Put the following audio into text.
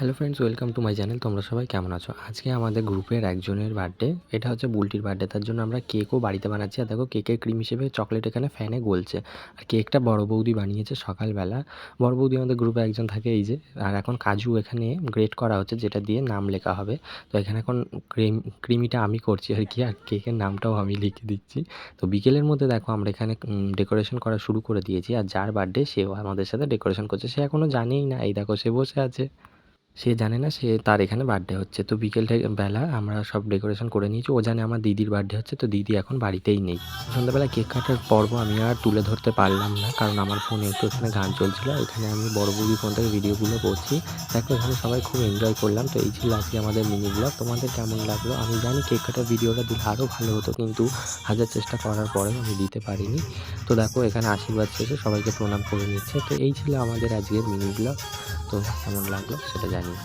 Hello friends, welcome to my channel. তোমরা সবাই কেমন আছো? আজকে আমাদের গ্রুপের একজনের বার্থডে। এটা হচ্ছে বুলটির বার্থডে। তার জন্য আমরা কেকও বাড়িতে বানাচ্ছি। আর দেখো, কেকের ক্রিম হিসেবে চকলেট এখানে ফ্যানে গলছে। আর কেকটা বড় বৌদি বানিয়েছে সকালবেলা। বড় বৌদি আমাদের গ্রুপে একজন থাকে, এই যে। আর এখন কাজু এখানে গ্রেট করা হচ্ছে, যেটা দিয়ে নাম লেখা হবে। তো এখানে এখন ক্রিমিটা আমি করছি আর কি, আর কেকের নামটাও আমি লিখে দিচ্ছি। তো বিকেলের মধ্যে দেখো আমরা এখানে ডেকোরেশন করা শুরু করে দিয়েছি। আর যার বার্থডে সেও আমাদের সাথে ডেকোরেশন করছে। সে এখনও জানেই না, এই দেখো সে বসে আছে। সে জানে না তার এখানে বার্থডে হচ্ছে। তো বেলা আমরা সব ডেকোরেশন করে নিয়েছি। ও জানে আমার দিদির বার্থডে হচ্ছে, তো দিদি এখন বাড়িতেই নেই। সন্ধ্যাবেলা কেক কাটার পর্ব আমি আর তুলে ধরতে পারলাম না, কারণ আমার ফোনে একটু এখানে গান চলছিল। এখানে আমি বড় বৌদির ফোন থেকে ভিডিওগুলো করছি। দেখো, এখানে সবাই খুব এনজয় করলাম। তো এই ছিল আজকে আমাদের মিনি ব্লগ। তোমাদের কেমন লাগলো? আমি জানি কেক কাটার ভিডিওটা দিলে আরও ভালো হতো, কিন্তু হাজার চেষ্টা করার পরেও আমি দিতে পারিনি। তো দেখো, এখানে আশীর্বাদ শেষে সবাইকে প্রণাম করে নিচ্ছে। তো এই ছিল আমাদের আজকের মিনি ব্লগ। তো কেমন লাগলো সেটা জানিও।